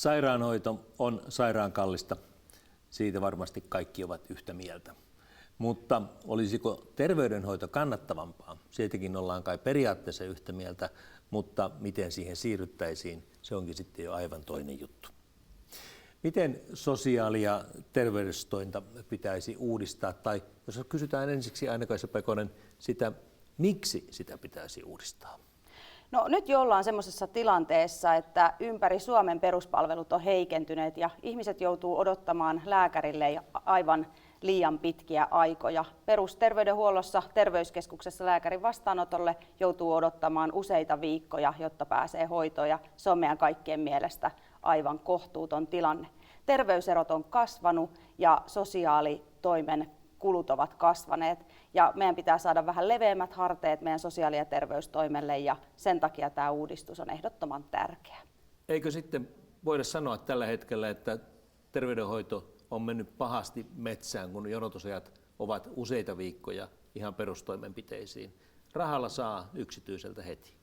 Sairaanhoito on sairaan kallista, siitä varmasti kaikki ovat yhtä mieltä. Mutta olisiko terveydenhoito kannattavampaa? Siitäkin ollaan kai periaatteessa yhtä mieltä, mutta miten siihen siirryttäisiin, se onkin sitten jo aivan toinen juttu. Miten sosiaali- ja terveystointa pitäisi uudistaa, tai jos kysytään ensiksi Aino-Kaisa Pekonen sitä, miksi sitä pitäisi uudistaa? No nyt jo ollaan semmoisessa tilanteessa, että ympäri Suomen peruspalvelut on heikentyneet ja ihmiset joutuu odottamaan lääkärille aivan liian pitkiä aikoja. Perusterveydenhuollossa, terveyskeskuksessa lääkärin vastaanotolle joutuu odottamaan useita viikkoja, jotta pääsee hoitoon, ja se on meidän kaikkien mielestä aivan kohtuuton tilanne. Terveyserot on kasvanut ja sosiaalitoimen kulut ovat kasvaneet, ja meidän pitää saada vähän leveämmät harteet meidän sosiaali- ja terveystoimelle, ja sen takia tämä uudistus on ehdottoman tärkeä. Eikö sitten voida sanoa tällä hetkellä, että terveydenhoito on mennyt pahasti metsään, kun jonotusajat ovat useita viikkoja ihan perustoimenpiteisiin? Rahalla saa yksityiseltä heti.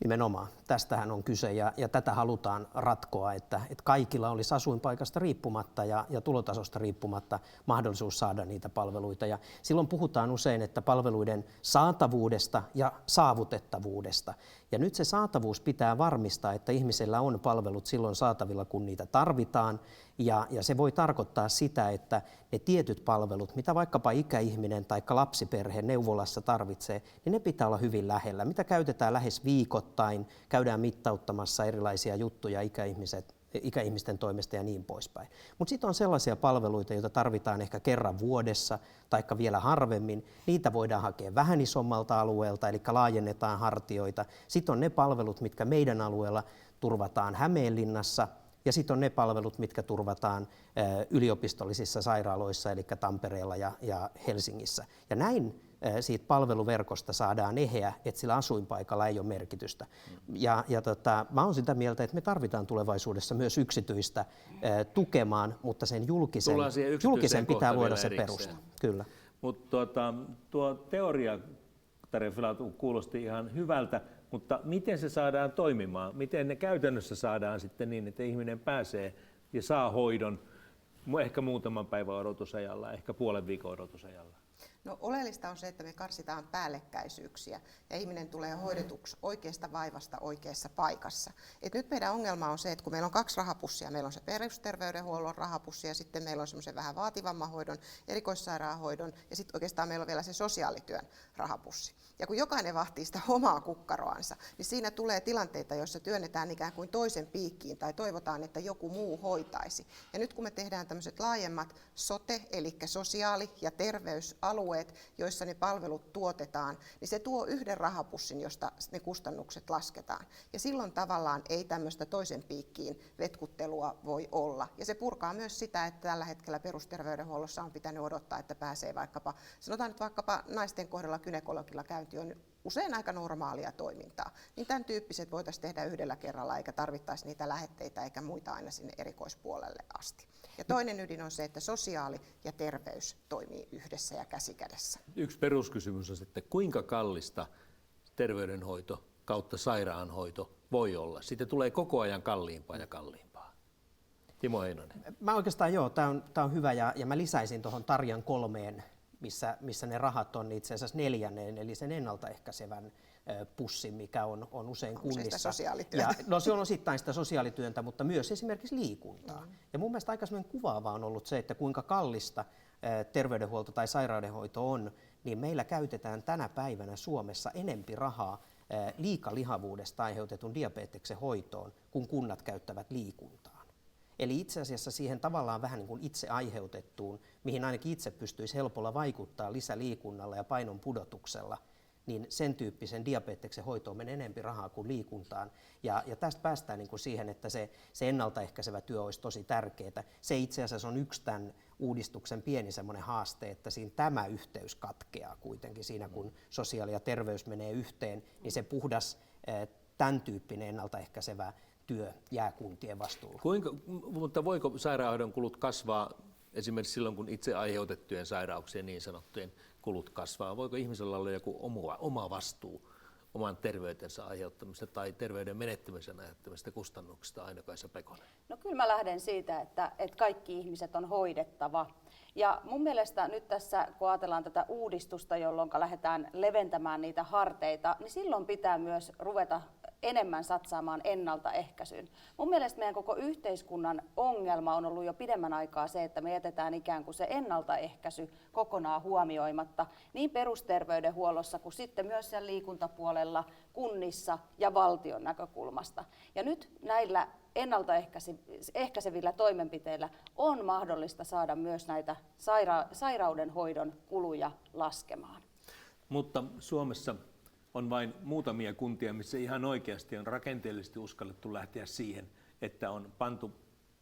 Nimenomaan. Tästähän on kyse ja tätä halutaan ratkoa, että kaikilla olisi asuinpaikasta riippumatta ja tulotasosta riippumatta mahdollisuus saada niitä palveluita. Ja silloin puhutaan usein, että palveluiden saatavuudesta ja saavutettavuudesta. Ja nyt se saatavuus pitää varmistaa, että ihmisellä on palvelut silloin saatavilla, kun niitä tarvitaan. Ja se voi tarkoittaa sitä, että ne tietyt palvelut, mitä vaikkapa ikäihminen tai lapsiperhe neuvolassa tarvitsee, niin ne pitää olla hyvin lähellä. Mitä käytetään lähes viikoittain, käydään mittauttamassa erilaisia juttuja ikäihmisten toimesta ja niin poispäin. Mutta sitten on sellaisia palveluita, joita tarvitaan ehkä kerran vuodessa tai vielä harvemmin. Niitä voidaan hakea vähän isommalta alueelta, eli laajennetaan hartioita. Sitten on ne palvelut, mitkä meidän alueella turvataan Hämeenlinnassa, ja sitten on ne palvelut, mitkä turvataan yliopistollisissa sairaaloissa, eli Tampereella ja Helsingissä. Ja näin siitä palveluverkosta saadaan eheä, että sillä asuinpaikalla ei ole merkitystä. Mä oon sitä mieltä, että me tarvitaan tulevaisuudessa myös yksityistä tukemaan, mutta sen julkisen pitää luoda se perusta. Kyllä. Mutta tuo teoria, Tarja Filatov, kuulosti ihan hyvältä, mutta miten se saadaan toimimaan? Miten ne käytännössä saadaan sitten niin, että ihminen pääsee ja saa hoidon ehkä muutaman päivän odotusajalla, ehkä puolen viikon odotusajalla? No, oleellista on se, että me karsitaan päällekkäisyyksiä ja ihminen tulee hoidetuksi oikeasta vaivasta oikeassa paikassa. Et nyt meidän ongelma on se, että kun meillä on 2 rahapussia, meillä on se perusterveydenhuollon rahapussi ja sitten meillä on semmoisen vähän vaativamman hoidon, erikoissairaanhoidon ja sitten oikeastaan meillä on vielä se sosiaalityön rahapussi. Ja kun jokainen vahtii sitä omaa kukkaroansa, niin siinä tulee tilanteita, joissa työnnetään ikään kuin toisen piikkiin tai toivotaan, että joku muu hoitaisi. Ja nyt kun me tehdään tämmöiset laajemmat sote, eli sosiaali- ja terveysalueet, joissa ne palvelut tuotetaan, niin se tuo yhden rahapussin, josta ne kustannukset lasketaan. Ja silloin tavallaan ei tämmöistä toisen piikkiin vetkuttelua voi olla. Ja se purkaa myös sitä, että tällä hetkellä perusterveydenhuollossa on pitänyt odottaa, että pääsee sanotaan nyt vaikkapa naisten kohdalla gynekologilla käynti on usein aika normaalia toimintaa. Niin tämän tyyppiset voitaisiin tehdä yhdellä kerralla, eikä tarvittaisi niitä lähetteitä eikä muita aina sinne erikoispuolelle asti. Ja toinen ydin on se, että sosiaali ja terveys toimii yhdessä ja käsi kädessä. Yksi peruskysymys on sitten, kuinka kallista terveydenhoito kautta sairaanhoito voi olla? Siitä tulee koko ajan kalliimpaa ja kalliimpaa. Timo Heinonen. Mä oikeastaan tää on hyvä ja mä lisäisin tuohon Tarjan 3, missä ne rahat on itse asiassa 4, eli sen ennaltaehkäisevän pussin, mikä on usein kunnissa. No se on osittain sitä sosiaalityöntä, mutta myös esimerkiksi liikuntaa. Ja mun mielestä aika kuvaavaa on ollut se, että kuinka kallista terveydenhuolto tai sairaudenhoito on, niin meillä käytetään tänä päivänä Suomessa enempi rahaa liikalihavuudesta aiheutetun diabeteksen hoitoon, kun kunnat käyttävät liikuntaan. Eli itse asiassa siihen tavallaan vähän niin kuin itse aiheutettuun, mihin ainakin itse pystyisi helpolla vaikuttaa lisäliikunnalla ja painon pudotuksella, niin sen tyyppisen diabeteksen hoitoon menee enemmän rahaa kuin liikuntaan. Ja tästä päästään niin kuin siihen, että se ennaltaehkäisevä työ olisi tosi tärkeää. Se itse asiassa on yksi tämän uudistuksen pieni semmoinen haaste, että siinä tämä yhteys katkeaa kuitenkin siinä, kun sosiaali ja terveys menee yhteen, niin se puhdas tämän tyyppinen ennaltaehkäisevä työ jää kuntien vastuulle. Mutta voiko sairaanhoidon kulut kasvaa esimerkiksi silloin, kun itse aiheutettujen sairauksien niin sanottujen kulut kasvaa? Voiko ihmisellä olla joku oma vastuu oman terveytensä aiheuttamista tai terveyden menettämisen aiheuttamista kustannuksista, Aino-Kaisa Pekonen? No kyllä mä lähden siitä, että kaikki ihmiset on hoidettava. Ja mun mielestä nyt tässä, kun ajatellaan tätä uudistusta, jolloin lähdetään leventämään niitä harteita, niin silloin pitää myös ruveta enemmän satsaamaan ennaltaehkäisyyn. Mun mielestä meidän koko yhteiskunnan ongelma on ollut jo pidemmän aikaa se, että me jätetään ikään kuin se ennaltaehkäisy kokonaan huomioimatta niin perusterveydenhuollossa kuin sitten myös siellä liikuntapuolella, kunnissa ja valtion näkökulmasta. Ja nyt näillä ennaltaehkäisevillä toimenpiteillä on mahdollista saada myös näitä sairaudenhoidon kuluja laskemaan. Mutta Suomessa on vain muutamia kuntia, missä ihan oikeasti on rakenteellisesti uskallettu lähteä siihen, että on pantu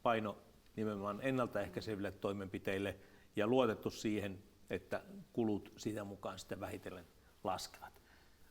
paino nimenomaan ennaltaehkäiseville toimenpiteille ja luotettu siihen, että kulut siitä mukaan sitten vähitellen laskevat.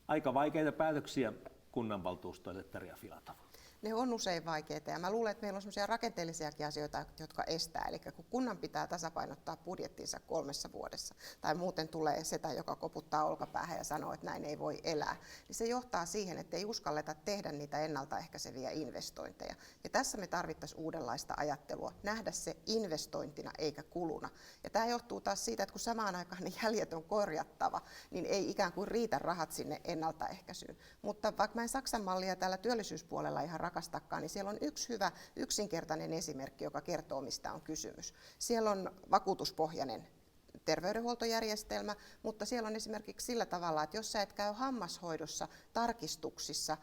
Aika vaikeita päätöksiä kunnanvaltuustoille, Tarja Filatov. Ne on usein vaikeita ja mä luulen, että meillä on sellaisia rakenteellisiakin asioita, jotka estää. Eli kun kunnan pitää tasapainottaa budjettinsa 3 vuodessa tai muuten tulee setä, joka koputtaa olkapäähän ja sanoo, että näin ei voi elää, niin se johtaa siihen, että ei uskalleta tehdä niitä ennaltaehkäiseviä investointeja. Ja tässä me tarvittaisiin uudenlaista ajattelua, nähdä se investointina eikä kuluna. Ja tämä johtuu taas siitä, että kun samaan aikaan ne jäljet on korjattava, niin ei ikään kuin riitä rahat sinne ennaltaehkäisyyn. Mutta vaikka mä en Saksan mallia täällä työllisyyspuolella ihan rakastakaan, niin siellä on yksi hyvä yksinkertainen esimerkki, joka kertoo, mistä on kysymys. Siellä on vakuutuspohjainen terveydenhuoltojärjestelmä, mutta siellä on esimerkiksi sillä tavalla, että jos sä et käy hammashoidossa tarkistuksissa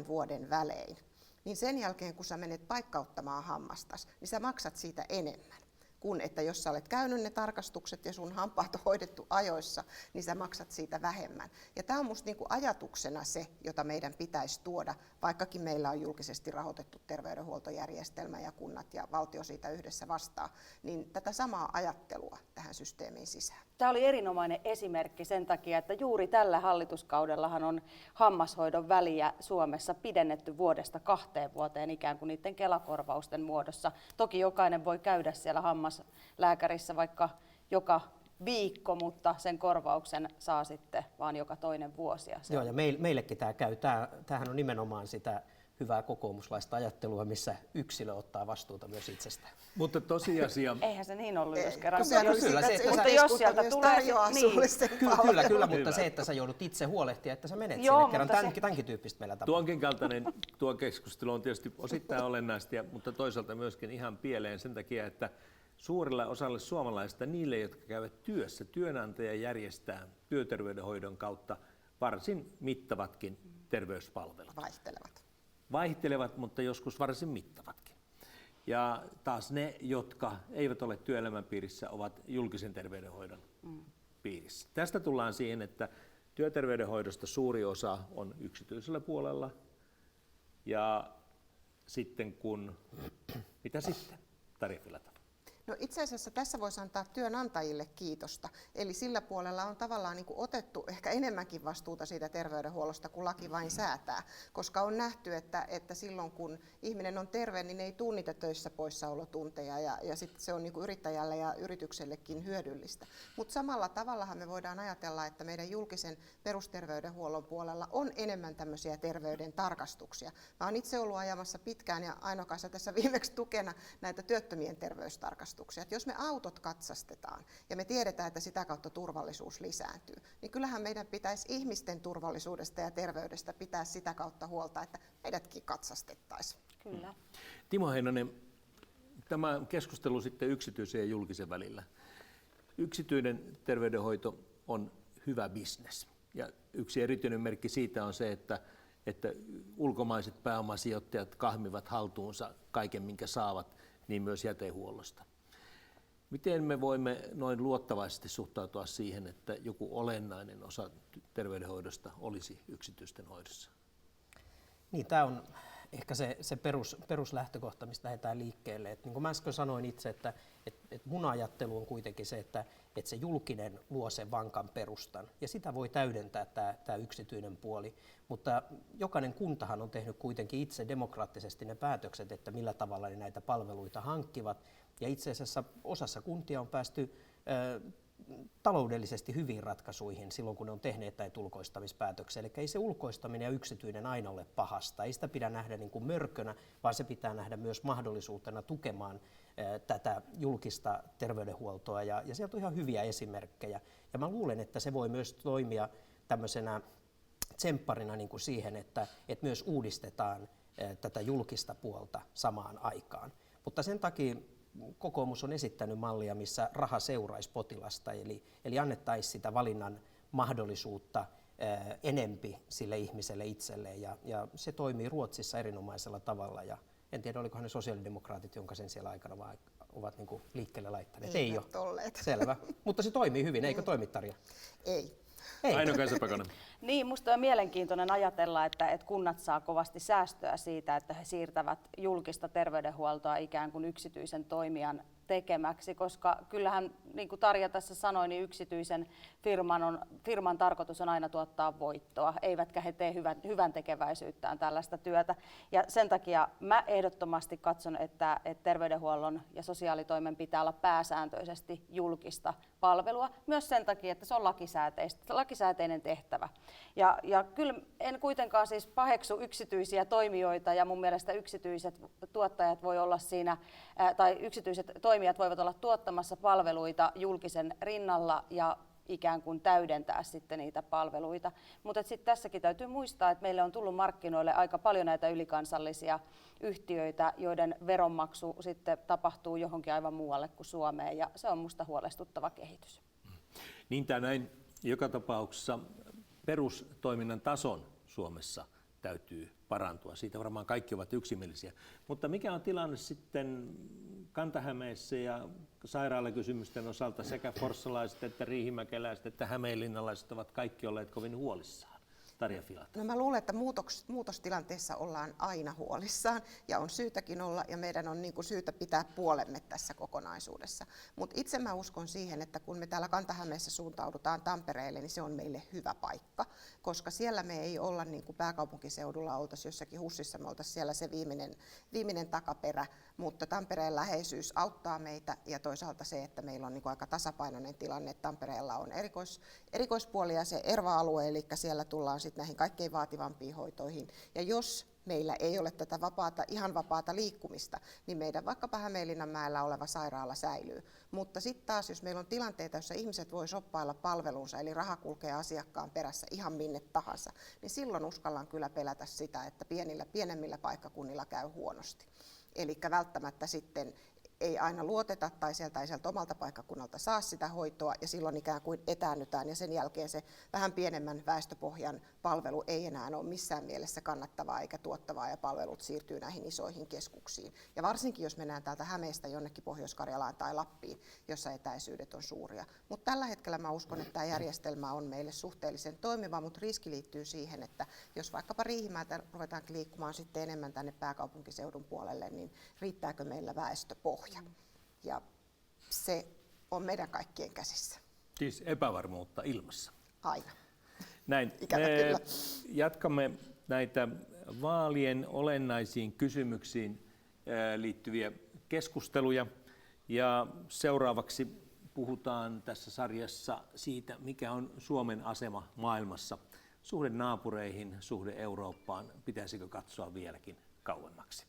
0,5 vuoden välein, niin sen jälkeen kun sä menet paikkauttamaan hammastas, niin sä maksat siitä enemmän kuin että jos sä olet käynyt ne tarkastukset ja sun hampaat on hoidettu ajoissa, niin sä maksat siitä vähemmän. Ja tämä on musta niinku ajatuksena se, jota meidän pitäisi tuoda, vaikkakin meillä on julkisesti rahoitettu terveydenhuoltojärjestelmä ja kunnat ja valtio siitä yhdessä vastaa, niin tätä samaa ajattelua tähän systeemiin sisään. Tämä oli erinomainen esimerkki sen takia, että juuri tällä hallituskaudellahan on hammashoidon väliä Suomessa pidennetty 2 vuoteen ikään kuin niiden Kela-korvausten muodossa. Toki jokainen voi käydä siellä hammaslääkärissä vaikka joka viikko, mutta sen korvauksen saa sitten vaan joka toinen vuosi. Joo, ja meillekin tämä käy. Tämähän on nimenomaan sitä hyvää kokoomuslaista ajattelua, missä yksilö ottaa vastuuta myös itsestään. Mutta tosiasia... Eihän se niin ollut, jos kerran. Mutta jos sieltä tulee... Kyllä, mutta se, että sä joudut itse huolehtia, että sä menet sinne, kerran tämänkin tyyppistä meillä tapahtuu. Tuonkin kaltainen tuo keskustelu on tietysti osittain olennaista, mutta toisaalta myöskin ihan pieleen sen takia, että suurella osalla suomalaisista, niille, jotka käyvät työssä, työnantaja järjestää työterveydenhoidon kautta varsin mittavatkin terveyspalvelut. Vaihtelevat, mutta joskus varsin mittavatkin. Ja taas ne, jotka eivät ole työelämän piirissä, ovat julkisen terveydenhoidon piirissä. Tästä tullaan siihen, että työterveydenhoidosta suuri osa on yksityisellä puolella. Ja sitten mitä sitten, Tarja Filatov? No itse asiassa tässä voisi antaa työnantajille kiitosta. Eli sillä puolella on tavallaan niin kuin otettu ehkä enemmänkin vastuuta siitä terveydenhuollosta, kuin laki vain säätää. Koska on nähty, että silloin kun ihminen on terve, niin ei tule niitä töissä poissaolotunteja. Ja sitten se on niin kuin yrittäjälle ja yrityksellekin hyödyllistä. Mutta samalla tavallahan me voidaan ajatella, että meidän julkisen perusterveydenhuollon puolella on enemmän tämmöisiä terveyden tarkastuksia. Mä oon itse ollut ajamassa pitkään ja Aino-Kaisa tässä viimeksi tukena näitä työttömien terveystarkastuksia. Että jos me autot katsastetaan ja me tiedetään, että sitä kautta turvallisuus lisääntyy, niin kyllähän meidän pitäisi ihmisten turvallisuudesta ja terveydestä pitää sitä kautta huolta, että meidätkin katsastettaisiin. Kyllä. Timo Heinonen, tämä keskustelu sitten yksityisen ja julkisen välillä. Yksityinen terveydenhoito on hyvä bisnes. Ja yksi erityinen merkki siitä on se, että ulkomaiset pääomasijoittajat kahmivat haltuunsa kaiken, minkä saavat, niin myös jätehuollosta. Miten me voimme noin luottavaisesti suhtautua siihen, että joku olennainen osa terveydenhoidosta olisi yksityisten hoidossa? Niin, tämä on ehkä se peruslähtökohta, mistä lähdetään liikkeelle. Niin kuin mä äsken sanoin itse, että mun ajattelu on kuitenkin se, että se julkinen luo sen vankan perustan ja sitä voi täydentää tämä yksityinen puoli. Mutta jokainen kuntahan on tehnyt kuitenkin itse demokraattisesti ne päätökset, että millä tavalla ne näitä palveluita hankkivat. Ja itse asiassa osassa kuntia on päästy taloudellisesti hyviin ratkaisuihin silloin, kun ne on tehneet näitä ulkoistamispäätöksiä. Eli ei se ulkoistaminen ja yksityinen aina ole pahasta. Ei sitä pidä nähdä niin kuin mörkönä, vaan se pitää nähdä myös mahdollisuutena tukemaan tätä julkista terveydenhuoltoa. Ja sieltä on ihan hyviä esimerkkejä. Ja mä luulen, että se voi myös toimia tämmöisenä tsempparina niin kuin siihen, että myös uudistetaan tätä julkista puolta samaan aikaan. Mutta sen takia kokoomus on esittänyt mallia, missä raha seuraisi potilasta, eli annettaisiin sitä valinnan mahdollisuutta enempi sille ihmiselle itselleen. Ja se toimii Ruotsissa erinomaisella tavalla. Ja en tiedä, olikohan ne sosiaalidemokraatit, jonka sen siellä aikana vaan ovat niin kuin liikkeelle laittaneet. Ei ole. Olleet. Selvä. Mutta se toimii hyvin, eikö toimi, Tarja? Ei. Aino-Kaisa Pekonen. Niin, musta on mielenkiintoinen ajatella, että kunnat saa kovasti säästöä siitä, että he siirtävät julkista terveydenhuoltoa ikään kuin yksityisen toimijan tekemäksi, koska kyllähän, niin kuin Tarja tässä sanoi, niin yksityisen firman tarkoitus on aina tuottaa voittoa, eivätkä he tee hyvän tekeväisyyttään tällaista työtä. Ja sen takia mä ehdottomasti katson, että terveydenhuollon ja sosiaalitoimen pitää olla pääsääntöisesti julkista palvelua, myös sen takia, että se on lakisääteinen tehtävä. Ja kyllä en kuitenkaan siis paheksu yksityisiä toimijoita, ja mun mielestä yksityiset tuottajat voi olla siinä, tai yksityiset toimijat voivat olla tuottamassa palveluita julkisen rinnalla ja ikään kuin täydentää sitten niitä palveluita. Mutta sitten tässäkin täytyy muistaa, että meille on tullut markkinoille aika paljon näitä ylikansallisia yhtiöitä, joiden veronmaksu sitten tapahtuu johonkin aivan muualle kuin Suomeen, ja se on musta huolestuttava kehitys. Niin tai näin, joka tapauksessa perustoiminnan tason Suomessa täytyy parantua. Siitä varmaan kaikki ovat yksimielisiä. Mutta mikä on tilanne sitten Kanta-Hämeessä ja sairaalakysymysten osalta? Sekä forssalaiset että riihimäkeläiset että hämeenlinnalaiset ovat kaikki olleet kovin huolissaan. Tarja Filatov. No mä luulen, että muutostilanteessa ollaan aina huolissaan ja on syytäkin olla, ja meidän on niin kuin syytä pitää puolemme tässä kokonaisuudessa. Mutta itse mä uskon siihen, että kun me täällä Kanta-Hämeessä suuntaudutaan Tampereelle, niin se on meille hyvä paikka, koska siellä me ei olla niin kuin pääkaupunkiseudulla oltaisiin jossakin HUSissa, me oltaisiin siellä se viimeinen takaperä, mutta Tampereen läheisyys auttaa meitä, ja toisaalta se, että meillä on niin kuin aika tasapainoinen tilanne, että Tampereella on erikoispuolia se ERVA-alue, eli siellä tullaan sitten näihin kaikkein vaativampiin hoitoihin. Ja jos meillä ei ole tätä ihan vapaata liikkumista, niin meidän vaikkapa Hämeenlinnanmäellä oleva sairaala säilyy. Mutta sitten taas, jos meillä on tilanteita, joissa ihmiset voi shoppailla palvelunsa, eli raha kulkee asiakkaan perässä ihan minne tahansa, niin silloin uskallan kyllä pelätä sitä, että pienemmillä paikkakunnilla käy huonosti. Eli välttämättä sitten ei aina luoteta tai sieltä omalta paikkakunnalta saa sitä hoitoa, ja silloin ikään kuin etäännytään, ja sen jälkeen se vähän pienemmän väestöpohjan palvelu ei enää ole missään mielessä kannattavaa eikä tuottavaa, ja palvelut siirtyy näihin isoihin keskuksiin. Ja varsinkin jos mennään täältä Hämeestä jonnekin Pohjois-Karjalaan tai Lappiin, jossa etäisyydet on suuria. Mutta tällä hetkellä mä uskon, että tämä järjestelmä on meille suhteellisen toimiva, mutta riski liittyy siihen, että jos vaikkapa Riihimäeltä ruvetaan liikkumaan sitten enemmän tänne pääkaupunkiseudun puolelle, niin riittääkö meillä väestöpohja? Ja se on meidän kaikkien käsissä. Siis epävarmuutta ilmassa. Aina. Näin. Ikävä kyllä. Jatkamme näitä vaalien olennaisiin kysymyksiin liittyviä keskusteluja. Ja seuraavaksi puhutaan tässä sarjassa siitä, mikä on Suomen asema maailmassa. Suhde naapureihin, suhde Eurooppaan, pitäisikö katsoa vieläkin kauemmaksi?